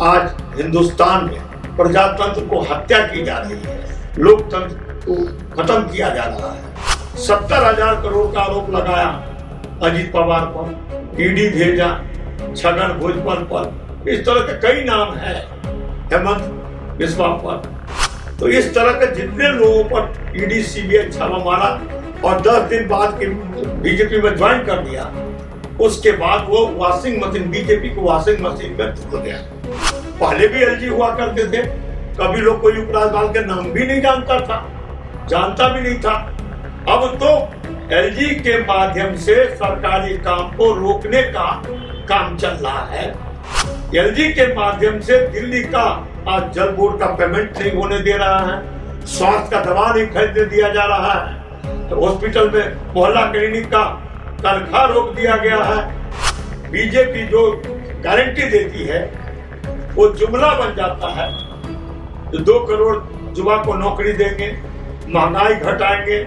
आज हिंदुस्तान में प्रजातंत्र को हत्या की जा रही है, लोकतंत्र को खत्म किया जा रहा है। 70,000 करोड़ का आरोप लगाया अजीत पवार पर, ईडी भेजा छगन भुजबल पर, इस तरह के कई नाम है, हेमंत बिस्वा पर। तो इस तरह के जितने लोगों पर ईडी सीबीआई छापा मारा और 10 दिन बाद के बीजेपी में ज्वाइन कर दिया, उसके बाद वो वॉशिंग मशीन, बीजेपी को वॉशिंग मशीन में धुल गया। पहले भी एलजी हुआ करते थे, कभी लोग कोई उपराजपाल के नाम भी नहीं जानता था, जानता भी नहीं था। अब तो एलजी के माध्यम से सरकारी काम को रोकने का काम चल रहा है। एलजी के माध्यम से दिल्ली का आज जल बोर्ड का पेमेंट नहीं होने दे रहा है, स्वास्थ्य का दवा नहीं खरीदने दिया जा रहा है, तो हॉस्पिटल में मोहल्ला क्लिनिक का तनख्वाह रोक दिया गया है। बीजेपी जो गारंटी देती है वो जुमला बन जाता है, तो 2 करोड़ युवा को नौकरी देंगे, महंगाई घटाएंगे,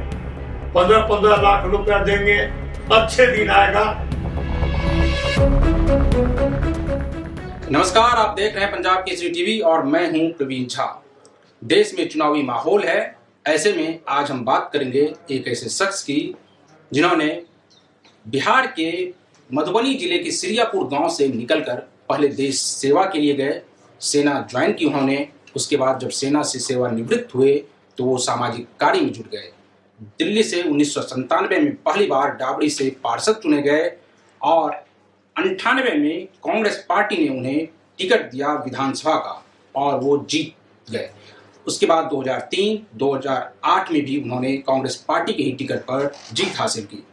15-15 लाख रुपया देंगे, अच्छे दिन आएगा। नमस्कार, आप देख रहे हैं पंजाब केसरी टीवी और मैं हूं प्रवीण झा। देश में चुनावी माहौल है, ऐसे में आज हम बात करेंगे एक ऐसे शख्स की जिन्होंने बिहार के मधुबनी जिले के सिरियापुर गांव से निकलकर पहले देश सेवा के लिए गए, सेना ज्वाइन की उन्होंने। उसके बाद जब सेना से सेवानिवृत्त हुए तो वो सामाजिक कार्य में जुट गए। दिल्ली से 1997 में पहली बार डाबरी से पार्षद चुने गए और 98 में कांग्रेस पार्टी ने उन्हें टिकट दिया विधानसभा का और वो जीत गए। उसके बाद 2003, 2008 में भी उन्होंने कांग्रेस पार्टी के ही टिकट पर जीत हासिल की।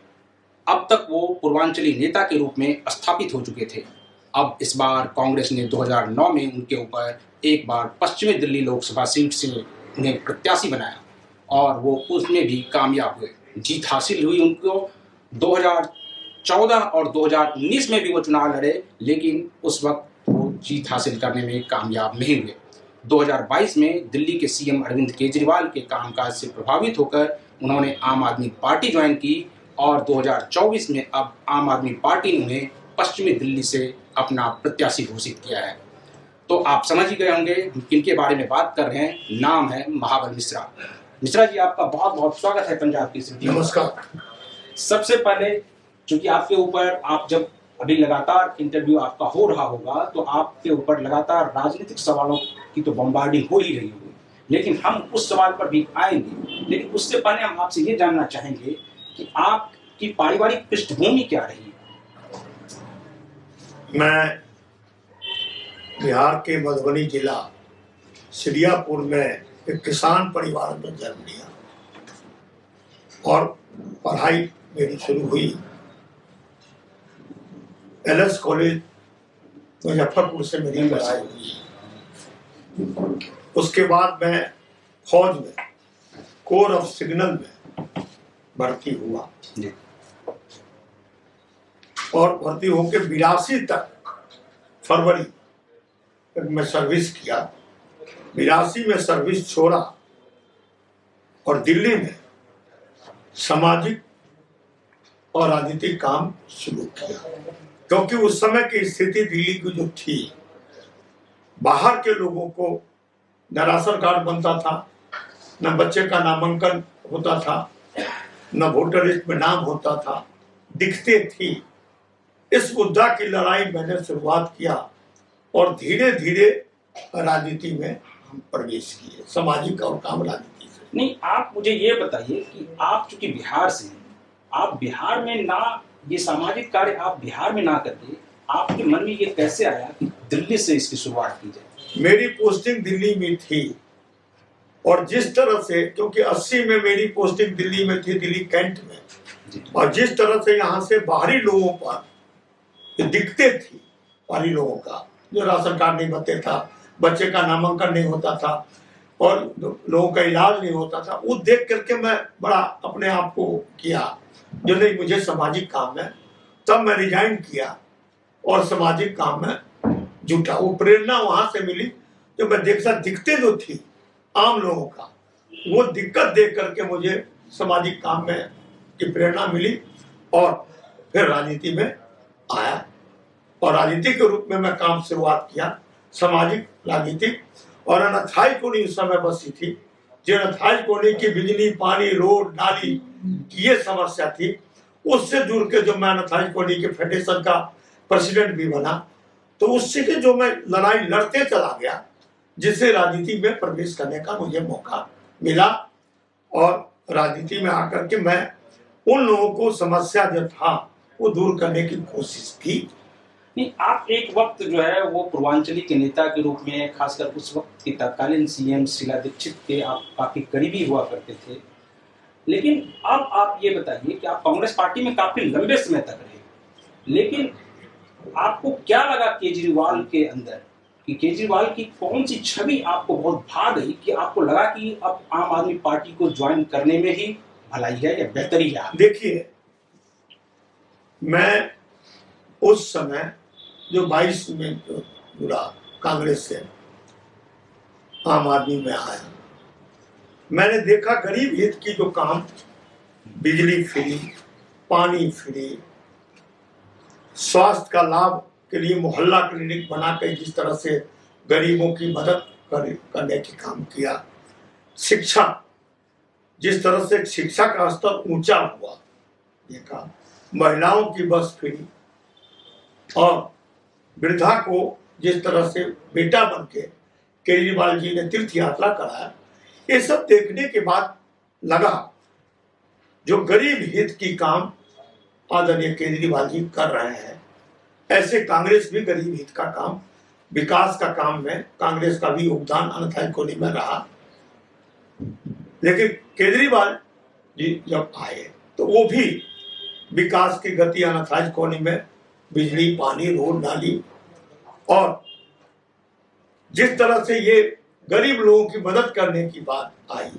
अब तक वो पूर्वांचली नेता के रूप में स्थापित हो चुके थे। अब इस बार कांग्रेस ने 2009 में उनके ऊपर एक बार पश्चिमी दिल्ली लोकसभा सीट से उन्हें प्रत्याशी बनाया और वो उसमें भी कामयाब हुए, जीत हासिल हुई उनको। 2014 और 2019 में भी वो चुनाव लड़े, लेकिन उस वक्त वो जीत हासिल करने में कामयाब नहीं हुए। 2022 में दिल्ली के सीएम अरविंद केजरीवाल के कामकाज से प्रभावित होकर उन्होंने आम आदमी पार्टी ज्वाइन की और 2024 में अब आम आदमी पार्टी ने उन्हें पश्चिमी दिल्ली से अपना प्रत्याशी घोषित किया है। तो आप समझ ही गए होंगे किनके बारे में बात कर रहे हैं। नाम है महाबल मिश्रा। मिश्रा जी, आपका बहुत बहुत स्वागत है पंजाब केसरी। नमस्कार। सबसे पहले, चूंकि आपके ऊपर, आप जब अभी लगातार इंटरव्यू आपका हो रहा होगा तो आपके ऊपर लगातार राजनीतिक सवालों की तो बम्बार्डिंग हो ही रही होगी, लेकिन हम उस सवाल पर भी आएंगे। लेकिन उससे पहले हम आपसे ये जानना चाहेंगे कि आपकी पारिवारिक पृष्ठभूमि क्या रही? मैं बिहार के मधुबनी जिला सिरियापुर में एक किसान परिवार में जन्म लिया और पढ़ाई मेरी शुरू हुई एलएस कॉलेज मुजफ्फरपुर से मेरी पढ़ाई हुई। उसके बाद मैं फौज में कोर ऑफ सिग्नल में भर्ती हुआ और भर्ती होकर 82 तक फरवरी तक मैं सर्विस किया। 82 में सर्विस छोड़ा और दिल्ली में सामाजिक और राजनीतिक काम शुरू किया, क्योंकि उस समय की स्थिति दिल्ली की जो थी, बाहर के लोगों को न राशन कार्ड बनता था, न बच्चे का नामांकन होता था, न वोटर लिस्ट में नाम होता था, दिखते थी। इस मुद्दा की लड़ाई मैंने शुरुआत किया और धीरे धीरे राजनीति में हम प्रवेश किए, सामाजिक और काम राजनीति से। नहीं, आप मुझे ये बताइए कि आप चूंकि बिहार से हैं, आप बिहार में ना ये सामाजिक कार्य आप बिहार में ना करके आपके मन में ये कैसे आया कि दिल्ली से इसकी शुरुआत की जाए? मेरी पोस्टिंग दिल्ली में थी और जिस तरह से, क्योंकि 80 में मेरी पोस्टिंग दिल्ली में थी, दिल्ली कैंट में, और जिस तरह से यहाँ से बाहरी लोगों पर दिखते थी, बाहरी लोगों का जो राशन कार्ड नहीं बनते था, बच्चे का नामांकन नहीं होता था और लोगों का इलाज नहीं होता था, वो देख करके मैं बड़ा अपने आप को किया जो नहीं, मुझे सामाजिक काम में, तब मैं रिजाइन किया और सामाजिक काम में जुटा। वो प्रेरणा वहां से मिली जो मैं दिखते जो थी आम लोगों का, वो दिक्कत देख करके मुझे सामाजिक काम में की प्रेरणा मिली और फिर राजनीति में आया और राजनीति के रूप में मैं काम शुरुआत किया सामाजिक राजनीतिक और अनाथाई कोनी उस समय बसी थी। जो अनाथाई कोनी की बिजली पानी रोड नाली की ये समस्या थी, उससे जुड़ के जो मैं अनाथाई कोनी के फेडरेशन का प्रेसिडेंट भी बना, तो उससे के जो मैं लड़ाई लड़ते चला गया, जिससे राजनीति में प्रवेश करने का मुझे मौका मिला। और राजनीति में आकर के मैं उन लोगों को समस्या जो था वो दूर करने की कोशिश की। नहीं, आप एक वक्त जो है वो पूर्वांचली के नेता के रूप में, खासकर उस वक्त की तत्कालीन सीएम शीला दीक्षित के आप काफी करीबी हुआ करते थे। लेकिन अब आप ये बताइए कि आप कांग्रेस पार्टी में काफी लंबे समय तक रहे, लेकिन आपको क्या लगा केजरीवाल के अंदर कि केजरीवाल की कौन सी छवि आपको बहुत भा गई कि आपको लगा कि अब आम आदमी पार्टी को ज्वाइन करने में ही भलाई है या बेहतरी है? देखिए, मैं उस समय जो 22 में जुड़ा कांग्रेस से आम आदमी में आया, मैंने देखा गरीब हित की जो काम, बिजली फ्री, पानी फ्री, स्वास्थ्य का लाभ के लिए मोहल्ला क्लिनिक बनाकर जिस तरह से गरीबों की मदद करने की काम किया, शिक्षा जिस तरह से शिक्षा का स्तर ऊंचा हुआ देखा, महिलाओं की बस फ्री, और वृद्धा को जिस तरह से बेटा बन के केजरीवाल जी ने तीर्थ यात्रा कराया, ये सब देखने के बाद लगा जो गरीब हित की काम आदरणीय केजरीवाल जी कर रहे हैं, ऐसे कांग्रेस भी गरीब हित का काम, विकास का काम में कांग्रेस का भी योगदान अनाथाई कोनी में रहा। लेकिन केजरीवाल जी जब आए तो वो भी विकास की गति अनाथाई कोनी में, बिजली पानी रोड नाली, और जिस तरह से ये गरीब लोगों की मदद करने की बात आई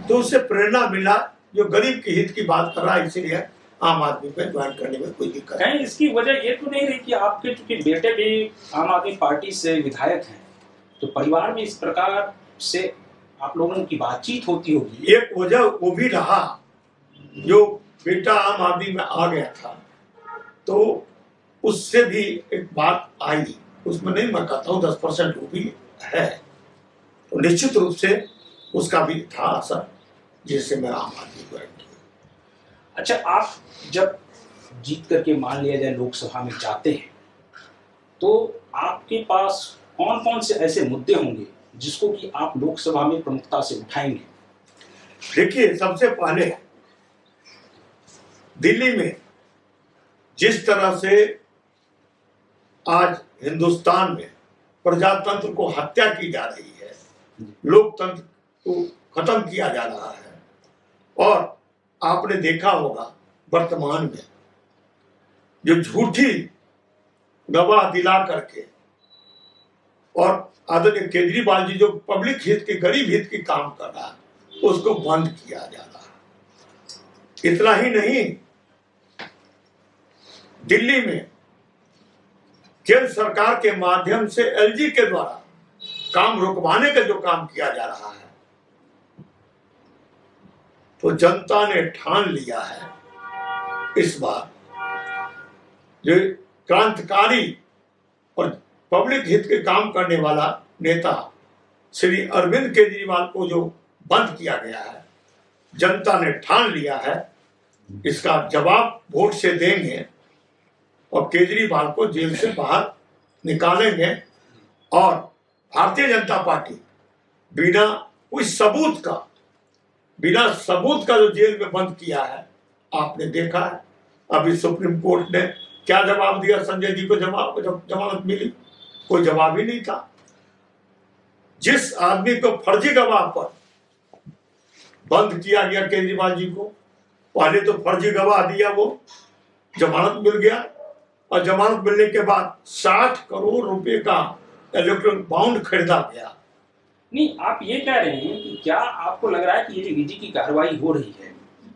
तो उससे प्रेरणा मिला जो गरीब के हित की बात कर रहा है, इसीलिए आम आदमी पे ज्वाइन करने में कोई दिक्कत नहीं। इसकी वजह ये तो नहीं रही कि आपके चूंकि बेटे भी आम आदमी पार्टी से विधायक हैं, तो परिवार में इस प्रकार से आप लोगों की बातचीत होती होगी? एक वजह वो भी रहा, जो बेटा आम आदमी में आ गया था तो उससे भी एक बात आई, उसमें नहीं मैं कहता हूँ 10% वो भी है, तो निश्चित रूप से उसका भी था असर, जिससे मैं आम आदमी ज्वाइन किया। अच्छा, आप जब जीत करके मान लिया जाए लोकसभा में जाते हैं तो आपके पास कौन कौन से ऐसे मुद्दे होंगे जिसको कि आप लोकसभा में प्रमुखता से उठाएंगे? देखिए, सबसे पहले दिल्ली में जिस तरह से आज हिंदुस्तान में प्रजातंत्र को हत्या की जा रही है, लोकतंत्र को खत्म किया जा रहा है, और आपने देखा होगा वर्तमान में जो झूठी गवाह दिला करके और आदरणीय केजरीवाल जी जो पब्लिक हित की गरीब हित की काम कर रहा है उसको बंद किया जा रहा है। इतना ही नहीं, दिल्ली में केंद्र सरकार के माध्यम से एलजी के द्वारा काम रुकवाने का जो काम किया जा रहा है, तो जनता ने ठान लिया है इस बार जो क्रांतिकारी और पब्लिक हित के काम करने वाला नेता श्री अरविंद केजरीवाल को जो बंद किया गया है, जनता ने ठान लिया है इसका जवाब वोट से देंगे और केजरीवाल को जेल से बाहर निकालेंगे। और भारतीय जनता पार्टी बिना कोई सबूत का जो जेल में बंद किया है, आपने देखा है अभी सुप्रीम कोर्ट ने क्या जवाब दिया संजय जी को, जमानत मिली, कोई जवाब ही नहीं था। जिस आदमी को फर्जी गवाह पर बंद किया गया केजरीवाल जी को, पहले तो फर्जी गवाह दिया, वो जमानत मिल गया, और जमानत मिलने के बाद 60 करोड़ रुपए का इलेक्ट्रॉनिक बाउंड खरीदा गया। नहीं, आप ये कह रहे हैं कि क्या आपको लग रहा है कि ये जो ईडी की कार्रवाई हो रही है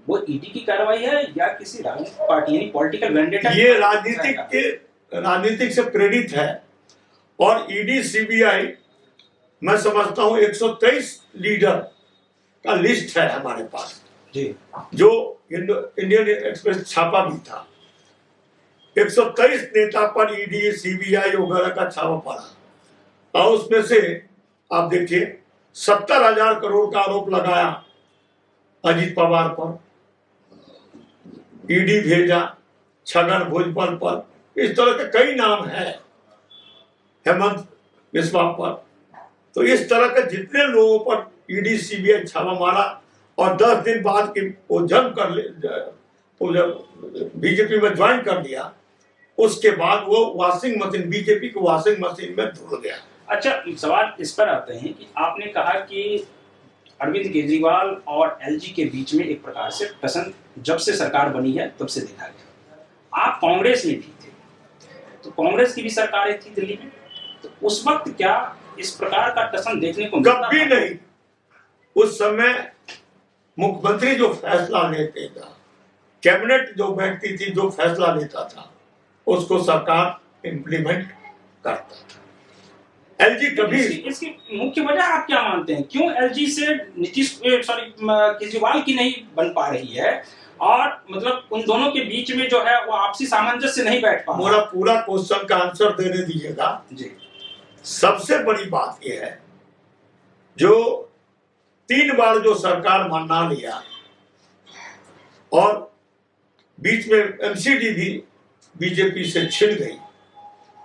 वो ईडी की कार्रवाई है या किसी राजनीतिक पार्टी यानी पॉलिटिकल वेंडेटा? ये राजनीतिक से प्रेरित है, और ईडी सीबीआई मैं समझता हूं 123 लीडर का लिस्ट है हमारे पास जी, जो इंडियन एक्सप्रेस छापा भी था। 123 नेता पर ईडी सीबीआई वगैरह का छापा पड़ा, और उसमें से आप देखिए 70,000 करोड़ का आरोप लगाया अजीत पवार पर, ईडी भेजा छगन भुजबल पर, इस तरह के कई नाम हैं, हेमंत बिस्वा पर। तो इस तरह के जितने लोगों पर ईडी सीबीआई छापा मारा और 10 दिन बाद की वो जम कर बीजेपी में ज्वाइन कर लिया, उसके बाद वो वॉशिंग मशीन, बीजेपी की वॉशिंग मशीन में धुल गया। अच्छा, सवाल इस पर आते हैं कि आपने कहा कि अरविंद केजरीवाल और एलजी के बीच में एक प्रकार से टसन जब से सरकार बनी है तब से देखा गया। आप कांग्रेस में भी थे, तो कांग्रेस की भी सरकारें थी दिल्ली में, तो उस वक्त क्या इस प्रकार का टसन देखने को कभी नहीं। उस समय मुख्यमंत्री जो फैसला लेते था, कैबिनेट जो व्यक्ति थी जो फैसला लेता था, उसको सरकार इंप्लीमेंट करता था। एलजी कभी इसकी मुख्य वजह आप क्या मानते हैं, क्यों एलजी से केजरीवाल की नहीं बन पा रही है, और मतलब उन दोनों के बीच में जो है वो आपसी सामंजस्य नहीं बैठ पा? मेरा पूरा क्वेश्चन का आंसर देने दीजिएगा जी। सबसे बड़ी बात यह है, जो 3 बार जो सरकार मना लिया और बीच में एमसीडी भी बीजेपी से छिन गई,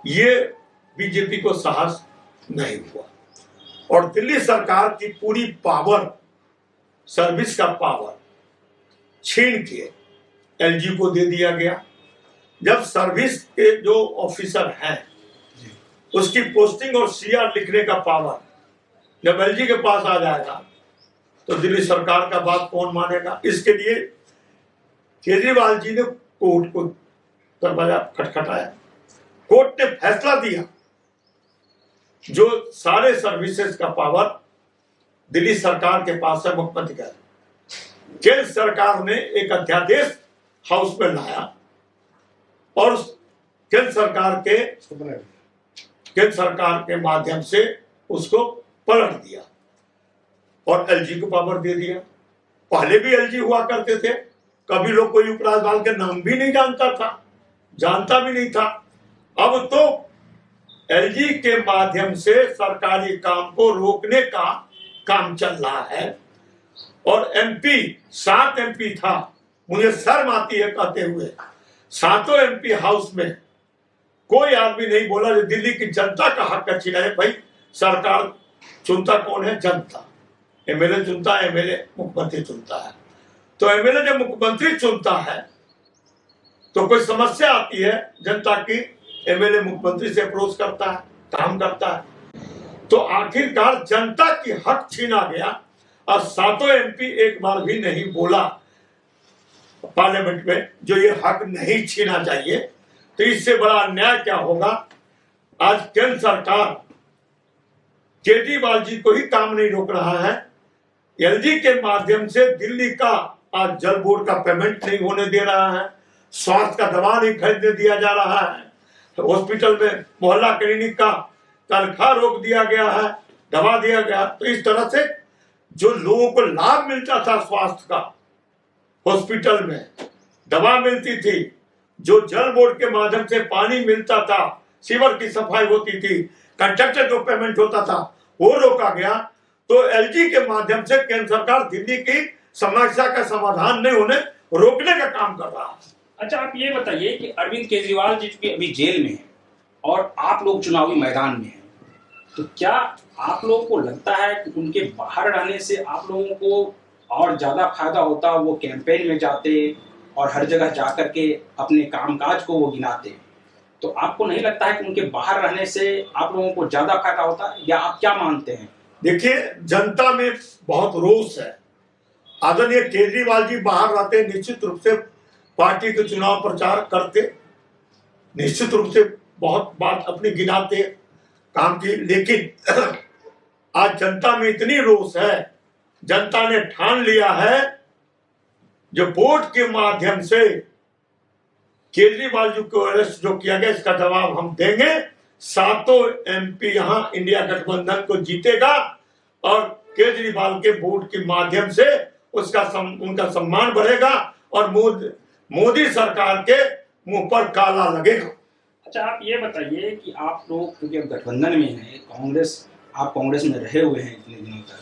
ये बीजेपी को साहस नहीं हुआ और दिल्ली सरकार की पूरी पावर, सर्विस का पावर छीन के एलजी को दे दिया गया। जब सर्विस के जो ऑफिसर हैं उसकी पोस्टिंग और सीआर लिखने का पावर जब एलजी के पास आ जाएगा तो दिल्ली सरकार का बात कौन मानेगा? इसके लिए केजरीवाल जी ने कोर्ट को दरवाजा खटखटाया, कोर्ट ने फैसला दिया जो सारे सर्विसेज का पावर दिल्ली सरकार के पास है, मुख्यमंत्री का। केंद्र सरकार ने एक अध्यादेश हाउस में लाया और केंद्र सरकार के माध्यम से उसको पलट दिया और एलजी को पावर दे दिया। पहले भी एलजी हुआ करते थे, कभी लोग कोई उपराज्यपाल के नाम भी नहीं जानता भी नहीं था। अब तो एलजी के माध्यम से सरकारी काम को रोकने का काम चल रहा है और एमपी 7 एमपी था, मुझे शर्म आती है कहते हुए, 7 एमपी हाउस में कोई आदमी नहीं बोला जो दिल्ली की जनता का हक छीना है। भाई सरकार चुनता कौन है? जनता। एमएलए चुनता है, एमएलए मुख्यमंत्री चुनता है। तो एमएलए जब मुख्यमंत्री चुनता है तो कोई समस्या आती है जनता की, एमएलए मुख्यमंत्री से अप्रोच करता है, काम करता है। तो आखिरकार जनता की हक छीना गया और 7 एमपी एक बार भी नहीं बोला पार्लियामेंट में जो ये हक नहीं छीना चाहिए। तो इससे बड़ा अन्याय क्या होगा? आज केंद्र सरकार केजरीवाल जी को ही काम नहीं रोक रहा है, एलजी के माध्यम से दिल्ली का आज जल बोर्ड का पेमेंट नहीं होने दे रहा है, स्वास्थ्य का दवा नहीं खरीदने दिया जा रहा है, तो हॉस्पिटल में मोहल्ला क्लिनिक का तनख्वाह रोक दिया गया है, दवा दिया गया। तो इस तरह से जो लोगों को लाभ मिलता था स्वास्थ्य का, हॉस्पिटल में दवा मिलती थी, जो जल बोर्ड के माध्यम से पानी मिलता था, सीवर की सफाई होती थी, कंट्रैक्टर जो पेमेंट होता था वो रोका गया। तो एलजी के माध्यम से केंद्र सरकार दिल्ली की समस्या का समाधान नहीं होने रोकने का काम कर रहा है। अच्छा, आप ये बताइए कि अरविंद केजरीवाल जी के अभी जेल में हैं और आप लोग चुनावी मैदान में हैं, तो क्या आप लोगों को लगता है कि उनके बाहर रहने से आप लोगों को और ज्यादा फायदा होता, वो कैंपेन में जाते और हर जगह जाकर के अपने कामकाज को वो गिनाते? तो आपको नहीं लगता है कि उनके बाहर रहने से आप लोगों को ज्यादा फायदा होता है, या आप क्या मानते हैं? देखिए, जनता में बहुत रोष है। आदरणीय केजरीवाल जी बाहर रहते, निश्चित रूप से पार्टी के चुनाव प्रचार करते, निश्चित रूप से बहुत बात अपनी गिनाते काम की, लेकिन आज जनता में इतनी रोष है, जनता ने ठान लिया है जो वोट के माध्यम से केजरीवाल जी को अरेस्ट जो किया गया, इसका जवाब हम देंगे। 7 एमपी यहां इंडिया गठबंधन को जीतेगा और केजरीवाल के वोट के माध्यम से उनका सम्मान बढ़ेगा और मोदी सरकार के मुंह पर काला लगेगा। अच्छा, आप ये बताइए कि आप लोग क्योंकि अब गठबंधन में हैं, आप कांग्रेस में रहे हुए हैं इतने दिनों तक,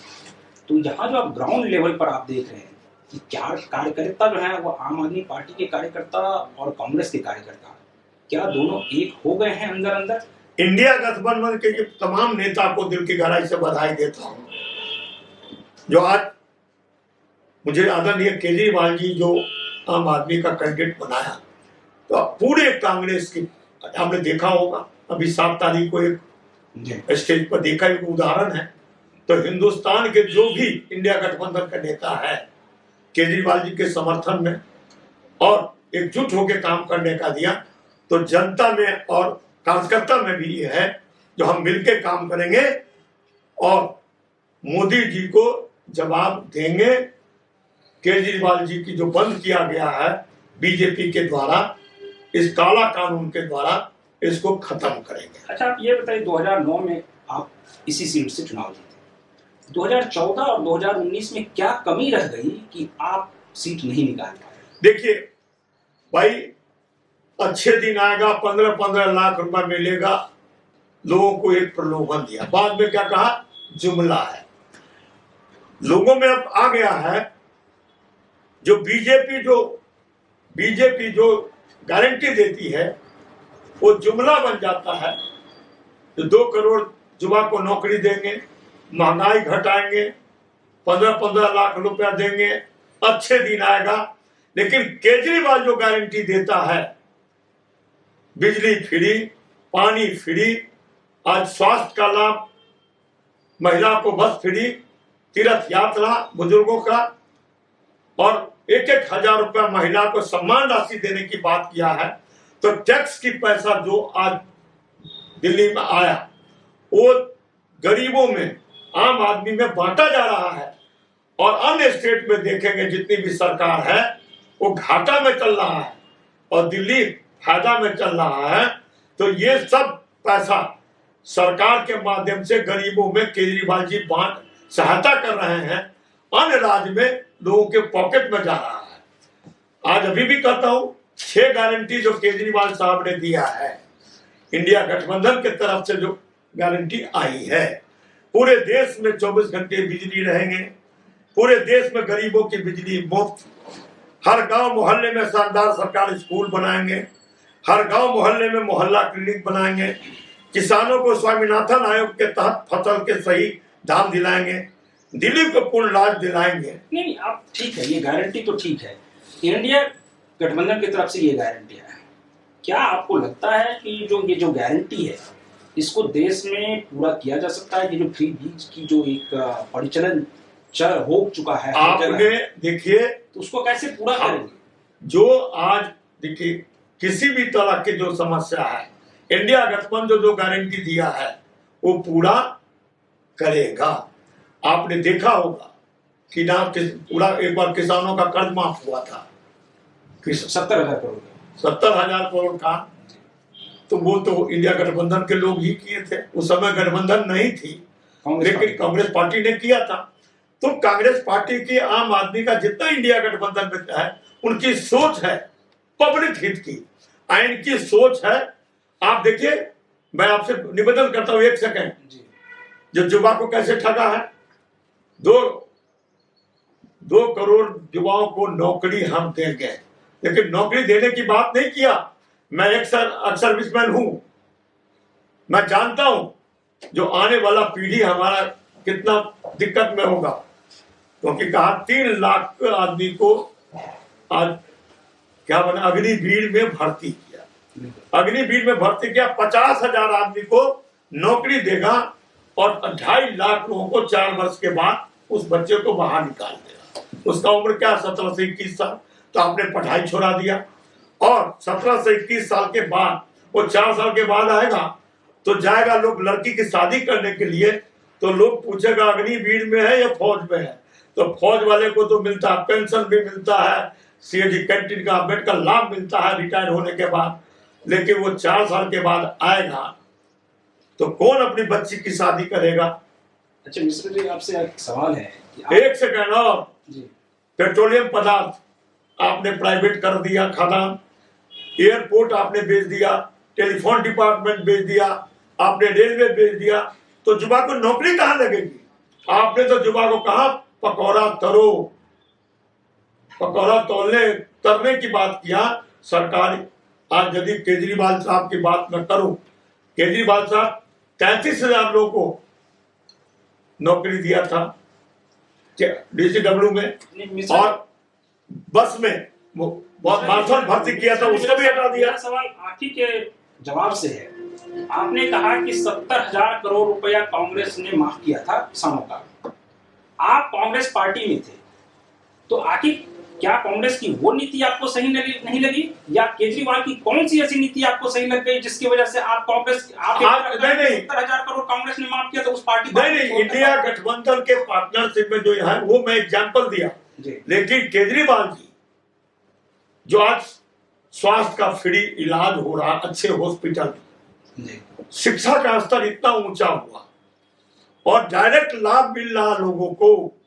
तो यहाँ जो आप ग्राउंड लेवल पर आप देख रहे हैं कि क्या कार्यकर्ता जो है वो आम आदमी पार्टी के कार्यकर्ता और कांग्रेस के कार्यकर्ता, क्या दोनों एक हो गए हैं अंदर अंदर? इंडिया गठबंधन के तमाम नेता को दिल की गहराई से बधाई देता हूँ। जो आज मुझे आदरणीय केजरीवाल जी जो आम आदमी का कैंडिडेट बनाया, तो पूरे कांग्रेस की आपने देखा होगा, अभी 7 तारीख को एक स्टेज पर देखा, एक उदाहरण है। तो हिंदुस्तान के जो भी इंडिया गठबंधन का नेता है, केजरीवाल जी के समर्थन में और एकजुट होकर काम करने का दिया, तो जनता में और कार्यकर्ता में भी ये है जो हम मिलकर काम करेंगे और मोदी जी को जवाब देंगे। केजरीवाल जी की जो बंद किया गया है बीजेपी के द्वारा, इस काला कानून के द्वारा, इसको खत्म करेंगे। अच्छा, आप ये बताइए 2009 में आप इसी सीट से चुनाव जीते, 2014 और 2019 में क्या कमी रह गई कि आप सीट नहीं निकाल पाए? देखिए भाई, अच्छे दिन आएगा, 15-15 लाख रुपए मिलेगा, लोगों को एक प्रलोभन दिया, बाद में क्या कहा, जुमला है। लोगों में अब आ गया है जो बीजेपी जो गारंटी देती है वो जुमला बन जाता है। तो 2 करोड़ युवा को नौकरी देंगे, महंगाई घटाएंगे, 15-15 लाख रुपया देंगे, अच्छे दिन आएगा। लेकिन केजरीवाल जो गारंटी देता है, बिजली फ्री, पानी फ्री, आज स्वास्थ्य का लाभ, महिला को बस फ्री, तीर्थ यात्रा बुजुर्गों का, और 1-1 हजार रुपया महिला को सम्मान राशि देने की बात किया है। तो टैक्स की पैसा जो आज दिल्ली में आया वो गरीबों में, आम आदमी में बांटा जा रहा है, और अन्य स्टेट में देखेंगे जितनी भी सरकार है वो घाटा में चल रहा है और दिल्ली फायदा में चल रहा है। तो ये सब पैसा सरकार के माध्यम से गरीबों में केजरीवाल जी बांट सहायता कर रहे हैं, अन्य राज्य में लोगों के पॉकेट में जा रहा है। आज अभी भी कहता हूं, 6 गारंटी जो केजरीवाल साहब ने दिया है, इंडिया गठबंधन के तरफ से जो गारंटी आई है, पूरे देश में 24 घंटे बिजली रहेंगे, पूरे देश में गरीबों की बिजली मुफ्त, हर गांव मोहल्ले में शानदार सरकारी स्कूल बनाएंगे, हर गांव मोहल्ले में मोहल्ला क्लिनिक बनाएंगे, किसानों को स्वामीनाथन आयोग के तहत फसल के सही दाम दिलाएंगे, दिल्ली को पूर्ण लाभ दिलाएंगे। नहीं, आप ठीक है, ये गारंटी तो ठीक है, इंडिया गठबंधन की तरफ से ये गारंटी है। क्या आपको लगता है कि ये जो गारंटी है इसको देश में पूरा किया जा सकता है? कि जो फ्री बीज की जो एक परिचालन हो चुका है, आपने देखिए, तो उसको कैसे पूरा करेंगे? जो आज देखिए किसी भी तरह की जो समस्या है, इंडिया गठबंधन जो गारंटी दिया है वो पूरा करेगा। आपने देखा होगा कि ना पूरा एक बार किसानों का कर्ज माफ हुआ था 70,000 करोड़, 70,000 करोड़ का, तो वो तो इंडिया गठबंधन के लोग ही किए थे। उस समय गठबंधन नहीं थी, लेकिन कांग्रेस पार्टी ने किया था। तो कांग्रेस पार्टी की, आम आदमी का जितना इंडिया गठबंधन में है, उनकी सोच है पब्लिक हित की, आइन की सोच है। आप देखिए, मैं आपसे निवेदन करता हूं 1 सेकंड, जो युवा को कैसे ठगा है, 2 करोड़ युवाओं को नौकरी हम देंगे, लेकिन नौकरी देने की बात नहीं किया। मैं एक सर्विसमैन हूं, मैं जानता हूं जो आने वाला पीढ़ी हमारा कितना दिक्कत में होगा, क्योंकि कहा 3 लाख आदमी को आज क्या बना, अग्निवीर में भर्ती किया, अग्निवीर में भर्ती किया, 50,000 आदमी को नौकरी देगा और 2.5 लाख लोगों को 4 वर्ष के बाद उस बच्चे को बाहर निकाल देगा। उसका उम्र क्या, 17 से 21 साल। तो आपने पढ़ाई छोड़ा दिया, और 17 से 21 साल के बाद वो 4 साल के बाद आएगा तो जाएगा लोग लड़की की शादी करने के लिए, तो लोग पूछेगा अग्निवीर में है या फौज में है। तो फौज वाले को तो मिलता है, पेंशन भी मिलता है, सीएजी कैंटीन का बेड का लाभ मिलता है रिटायर होने के बाद, लेकिन वो 4 साल के बाद आएगा तो कौन अपनी बच्ची की शादी करेगा? अच्छा मिश्र जी, आपसे एक सवाल है कि एक सेकंड, और पेट्रोलियम पदार्थ आपने प्राइवेट कर दिया, खदान, एयरपोर्ट आपने बेच दिया, टेलीफोन डिपार्टमेंट भेज दिया, आपने रेलवे भेज दिया, तो युवा को नौकरी कहां लगेगी? आपने तो युवा को कहा पकौड़ा तरो, पकौड़ा तरने की बात किया सरकार। आज यदि केजरीवाल साहब की बात मैं करूं, केजरीवाल साहब 33,000 लोगों को नौकरी दिया था डीसीडब्ल्यू में, और बस में मार्शल भर्ती किया था, उसको भी हटा दिया। सवाल आप ही के जवाब से है। आपने कहा कि 70,000 करोड़ रुपया कांग्रेस ने माफ किया था किसानों का। आप कांग्रेस पार्टी में थे, तो आखिर क्या कांग्रेस की वो नीति आपको सही नहीं लगी, या केजरीवाल की कौन सी ऐसी नीति आपको सही लग गई जिसकी वजह से आप कांग्रेस नहीं 70,000 करोड़ कांग्रेस ने माफ किया तो उस पार्टी नहीं, इंडिया गठबंधन के पार्टनरशिप में जो है वो मैं एग्जाम्पल दिया, लेकिन केजरीवाल जी जो आज स्वास्थ्य का फ्री इलाज हो रहा, अच्छे हॉस्पिटल, शिक्षा का स्तर इतना ऊंचा हुआ और डायरेक्ट लाभ मिल रहा, लोगों को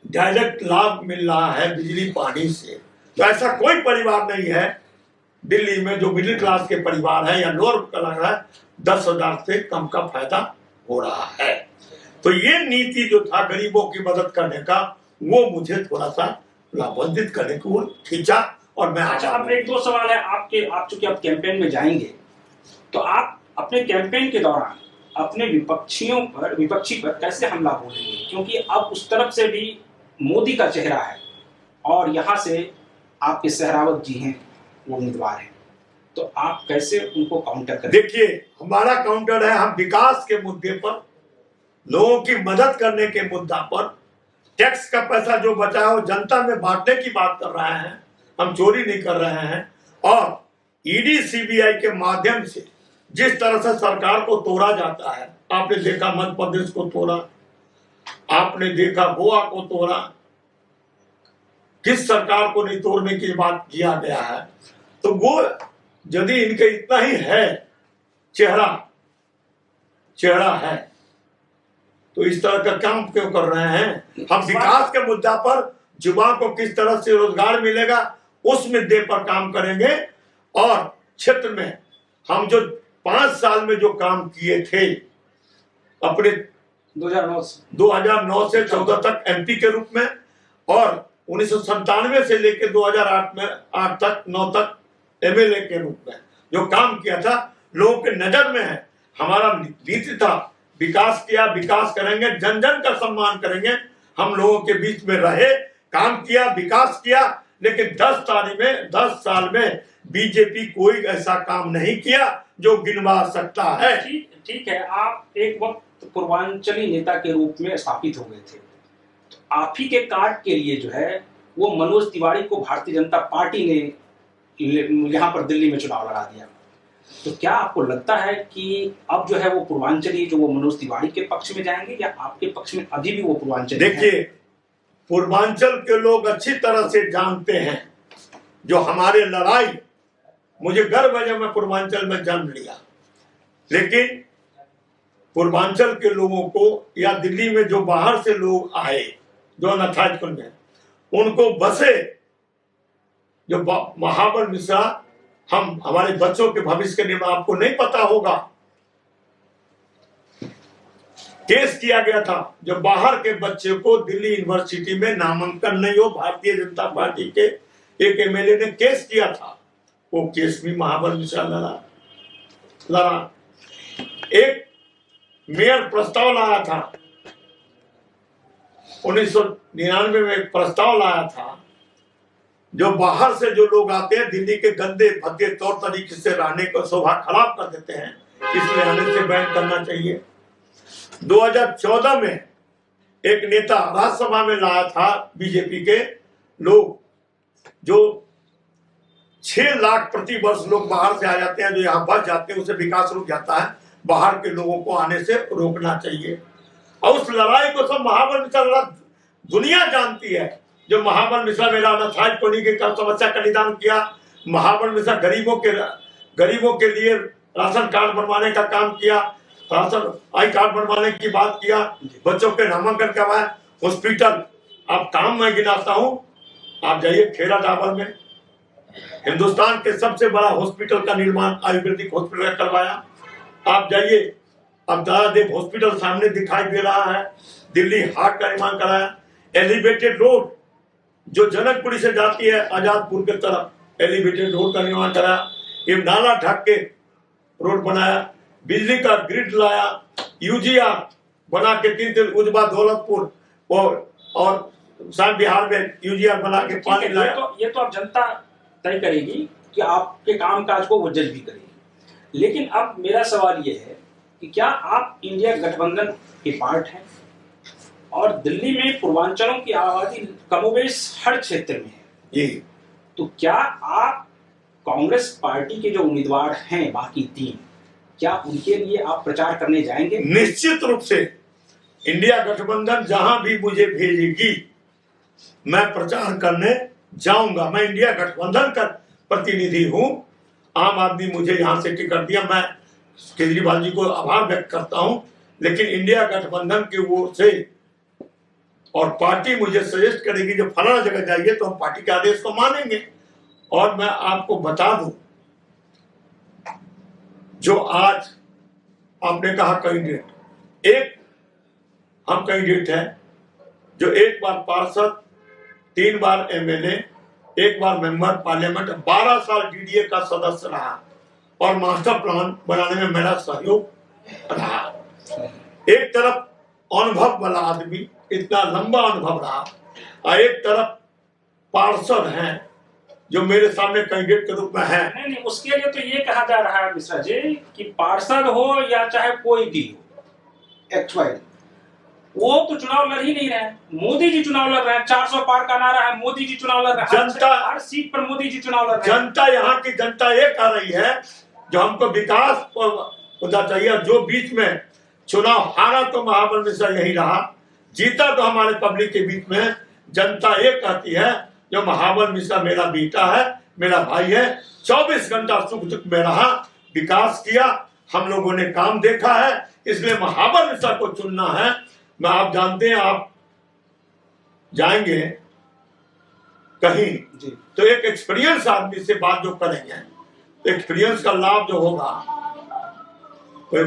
डायरेक्ट लाभ मिल रहा है बिजली पानी से। तो ऐसा कोई परिवार नहीं है दिल्ली में जो मिडिल क्लास के परिवार है या लोअर का लग रहा है 10,000 से कम का फायदा हो रहा है। तो ये नीति जो था गरीबों की मदद करने का, वो मुझे थोड़ा सा लाभान्वित करने को खींचा। और मैं अब एक दो सवाल है आपके, आप चूंकि आप कैंपेन में जाएंगे, तो आप अपने कैंपेन के दौरान अपने विपक्षी पर कैसे हमला बोलेंगे, क्योंकि अब उस तरफ से भी मोदी का चेहरा है और यहाँ से आपके सहरावत जी हैं, वो उम्मीदवार हैं, तो आप कैसे उनको काउंटर करें? देखिए, हमारा काउंटर है, हम विकास के मुद्दे पर, लोगों की मदद करने के मुद्दा पर, टैक्स का पैसा जो बचा है वो जनता में बांटने की बात कर रहे हैं, हम चोरी नहीं कर रहे हैं। और ईडी सीबीआई के माध्यम से जिस तरह से सरकार को तोड़ा जाता है, आपने देखा मध्य प्रदेश को तोड़ा, आपने देखा गोवा को तोड़ा, किस सरकार को नहीं तोड़ने की बात किया गया है। तो वो यदि इनके इतना ही है चेहरा है, तो इस तरह का काम क्यों कर रहे हैं? हम विकास के मुद्दा पर युवाओं को किस तरह से रोजगार मिलेगा उस मुद्दे पर काम करेंगे। और क्षेत्र में हम जो 5 साल में जो काम किए थे, अपने 2009 से 14 तक एमपी के रूप में, और 1997 से लेकर 2008 में 9 तक एमएलए के रूप में जो काम किया था, लोगों के नजर में है। हमारा नीति था विकास किया, विकास करेंगे, जन जन का सम्मान करेंगे। हम लोगों के बीच में रहे, काम किया, विकास किया, लेकिन 10 साल में बीजेपी कोई ऐसा काम नहीं किया जो गिनवा सकता है। ठीक है, आप एक वक्त पूर्वांचली नेता के रूप में स्थापित हो गए थे, तो आप ही के कार्ड के लिए जो है वो मनोज तिवारी को भारतीय जनता पार्टी ने यहाँ पर दिल्ली में चुनाव लड़ा दिया। तो क्या आपको लगता है कि अब जो है वो पूर्वांचली जो वो मनोज तिवारी के पक्ष में जाएंगे, या आपके पक्ष में अभी भी वो पूर्वांचली? देखिए, पूर्वांचल के लोग अच्छी तरह से जानते हैं जो हमारे लड़ाई, मुझे गर्व है जब मैं पूर्वांचल में जन्म लिया, लेकिन पूर्वांचल के लोगों को या दिल्ली में जो बाहर से लोग आए जो अनाथालय में, उनको बसे जो महाबल मिश्रा, हम हमारे बच्चों के भविष्य के लिए आपको नहीं पता होगा, केस किया गया था जो बाहर के बच्चे को दिल्ली यूनिवर्सिटी में नामांकन नहीं हो, भारतीय जनता पार्टी के एक एमएलए ने केस किया था, वो केस भी महाबल मिश्रा लड़ा। एक मेयर प्रस्ताव लाया था 1999 में, एक प्रस्ताव लाया था जो बाहर से जो लोग आते हैं दिल्ली के गंदे भद्दे तौर तरीके से रहने को शोभा खराब कर देते हैं, इसलिए आने से बैन करना चाहिए। 2014 में एक नेता राज्यसभा में लाया था बीजेपी के लोग, जो 6 लाख प्रति वर्ष लोग बाहर से आ जाते हैं, जो यहाँ बस जाते हैं, उसे विकास रुक जाता है, बाहर के लोगों को आने से रोकना चाहिए। और उस लड़ाई को सब महाबल मिश्रा, दुनिया जानती है, जो महाबल मिश्रा मेरा अनाथालय कोनी की समस्या का निदान किया, महाबल मिश्रा गरीबों के लिए राशन कार्ड बनवाने का काम किया, राशन आई कार्ड बनवाने की बात किया, बच्चों के नामांकन करवाए, हॉस्पिटल। आप काम मैं गिनाता हूँ, आप जाइए खेड़ा टावर में हिंदुस्तान के सबसे बड़ा हॉस्पिटल का निर्माण आयुर्वेदिक हॉस्पिटल का करवाया। आप जाइए, अब दादादेव हॉस्पिटल सामने दिखाई दे रहा है। दिल्ली हार्ट का निर्माण कराया। एलिवेटेड रोड जो जनकपुरी से जाती है आजादपुर की तरफ, एलिवेटेड रोड का निर्माण कराया। ये नाला ढक के रोड बनाया। बिजली का ग्रिड लाया। यूजीआर बना के 3 उजवा दौलतपुर और शाम बिहार में यूजीआर बना के पानी लाया। ये तो अब जनता तय करेगी कि आपके कामकाज को वो जज भी करेगी। लेकिन अब मेरा सवाल ये है कि क्या आप इंडिया गठबंधन के पार्ट हैं और दिल्ली में पूर्वांचलों की आबादी कमोबेश हर क्षेत्र में है जी, तो क्या आप कांग्रेस पार्टी के जो उम्मीदवार हैं बाकी 3, क्या उनके लिए आप प्रचार करने जाएंगे? निश्चित रूप से इंडिया गठबंधन जहां भी मुझे भेजेगी मैं प्रचार करने जाऊंगा। मैं इंडिया गठबंधन का प्रतिनिधि हूं। आम आदमी मुझे यहां से टिकट दिया, मैं केजरीवाल जी को आभार व्यक्त करता हूं, लेकिन इंडिया गठबंधन की ओर से और पार्टी मुझे सजेस्ट करेगी जो फलाना जगह जाइए तो हम पार्टी के आदेश को मानेंगे। और मैं आपको बता दूं, जो आज आपने कहा कैंडिडेट, एक हम कैंडिडेट हैं जो 1 बार पार्षद, 3 बार एमएलए, 1 बार मेंबर पार्लियामेंट, 12 साल डीडीए का सदस्य रहा और मास्टर प्लान बनाने में मेरा सहयोग रहा। एक तरफ अनुभव वाला आदमी, इतना लंबा अनुभव रहा, और एक तरफ पार्षद हैं जो मेरे सामने कैंडिडेट के रूप में है। नहीं, उसके लिए तो ये कहा जा रहा है मिश्रा जी कि पार्षद हो या चाहे कोई भी हो, एक्चुअली वो तो चुनाव लड़ ही नहीं रहे हैं। मोदी जी चुनाव लड़ रहे हैं, 400 पार का नारा है, मोदी जी चुनाव लड़ रहे हैं, जनता हर सीट पर मोदी जी चुनाव लड़ रहे हैं। जनता, यहाँ की जनता ये कह रही है जो हमको विकास होना चाहिए। जो बीच में चुनाव हारा तो महाबल मिश्रा यही रहा, जीता तो हमारे पब्लिक के बीच में। जनता ये कहती है जो महाबल मिश्रा मेरा बेटा है, मेरा भाई है, 24 घंटा सुख दुख में रहा, विकास किया, हम लोगों ने काम देखा है, इसलिए महाबल मिश्रा को चुनना है। मैं, आप जानते हैं, आप जाएंगे कहीं जी, तो एक एक्सपीरियंस आदमी से बात जो करेंगे, एक्सपीरियंस का लाभ जो होगा कोई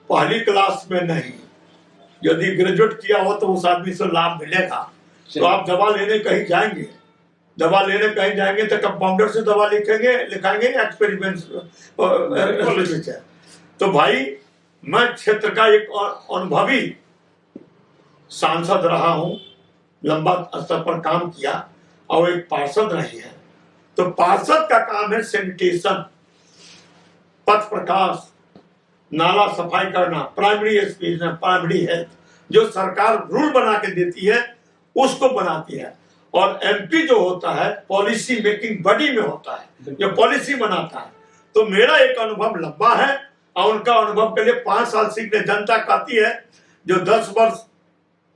पहली क्लास में नहीं, यदि ग्रेजुएट किया हो तो उस आदमी से लाभ मिलेगा। तो आप दवा लेने कहीं जाएंगे, दवा लेने कहीं जाएंगे तो कंपाउंडर से दवा लिखाएंगे एक्सपेरिमेंट। तो भाई, मैं क्षेत्र का एक अनुभवी सांसद रहा हूं, लंबा स्तर पर काम किया, और एक पार्षद रही है। तो पार्षद का काम है सैनिटेशन, पथ प्रकाश, नाला सफाई करना, प्राइमरी एजुकेशन, प्राइमरी हेल्थ, जो सरकार रूल बना के देती है उसको बनाती है। और एमपी जो होता है पॉलिसी मेकिंग बॉडी में होता है, जो पॉलिसी बनाता है। तो मेरा एक अनुभव लंबा है और उनका अनुभव के लिए 5 साल सीखने। जनता कहती है जो 10 वर्ष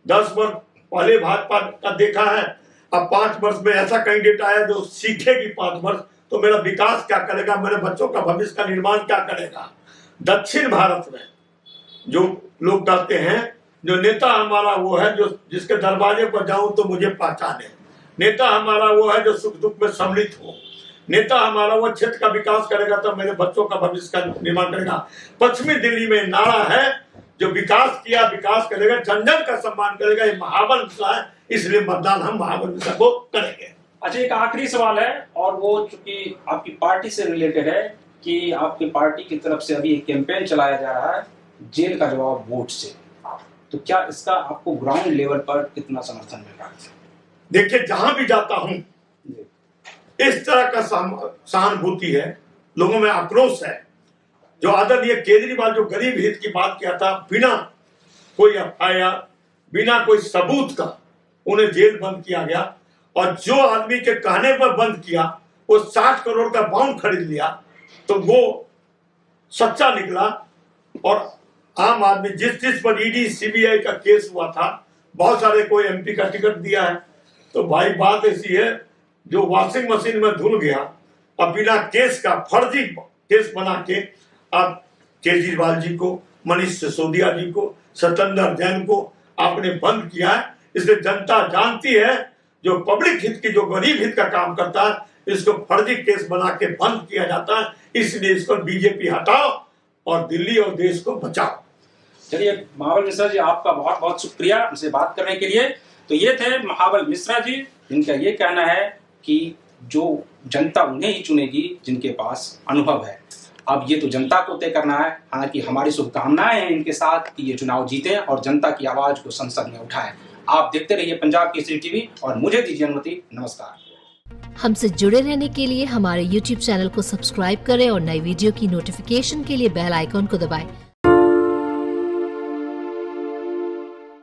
पहले भाजपा का देखा है, अब 5 वर्ष में ऐसा कैंडिडेट आया जो सीखेगी 5 वर्ष, तो मेरा विकास क्या करेगा, मेरे बच्चों का भविष्य का निर्माण क्या करेगा। दक्षिण भारत में जो लोग कहते हैं जो नेता हमारा वो है जो जिसके दरवाजे पर जाऊं तो मुझे पहचाने, नेता हमारा वो है जो सुख दुख में सम्मिलित हो, नेता हमारा वो क्षेत्र का विकास करेगा तो मेरे बच्चों का भविष्य का निर्माण करेगा। पश्चिमी दिल्ली में नारा है जो विकास किया, विकास करेगा, जन जन का सम्मान करेगा, ये महाबल मिश्रा है, इसलिए मतदान हम महाबल मिश्रा को करेंगे। अच्छा, एक आखिरी सवाल है और वो चूंकि आपकी पार्टी से रिलेटेड है कि आपकी पार्टी की तरफ से अभी एक कैंपेन चलाया जा रहा है जेल का जवाब वोट से, तो क्या इसका आपको ग्राउंड लेवल पर कितना समर्थन मिल रहा है? देखिए, जहां भी जाता हूं इस तरह का सहानुभूति है, लोगों में आक्रोश है। जो आदरणीय केजरीवाल जो गरीब हित की बात किया था, बिना कोई एफआईआर, बिना कोई सबूत का उन्हें जेल बंद किया गया, और जो आदमी के कहने पर बंद किया वो 60 करोड़ का बॉन्ड खरीद लिया, तो वो सच्चा निकला। और आम आदमी जिस पर ईडी सीबीआई का केस हुआ था, बहुत सारे को एमपी का टिकट दिया है। तो भाई, बात ऐसी है जो वॉशिंग मशीन में धुल गया, अब बिना केस का फर्जी केस बना के आप केजरीवाल जी को, मनीष सिसोदिया जी को, सत्येंद्र जैन को आपने बंद किया है। इसलिए जनता जानती है जो पब्लिक हित की, जो गरीब हित का काम करता है, इसको फर्जी केस बना के बंद किया जाता है। इसलिए इसको बीजेपी हटाओ और दिल्ली और देश को बचाओ। चलिए महाबल मिश्रा जी, आपका बहुत बहुत शुक्रिया हमसे बात करने के लिए। तो ये थे महाबल मिश्रा जी, जिनका ये कहना है कि जो जनता उन्हें ही चुनेगी जिनके पास अनुभव है। अब ये तो जनता को तय करना है। हालांकि हमारी शुभकामनाएं हैं इनके साथ कि ये चुनाव जीतें और जनता की आवाज को संसद में उठाएं। आप देखते रहिए पंजाब केसरी टीवी और मुझे दीजिए अनुमति। नमस्कार। हमसे जुड़े रहने के लिए हमारे YouTube चैनल को सब्सक्राइब करें और नई वीडियो की नोटिफिकेशन के लिए बेल आइकॉन को दबाएं।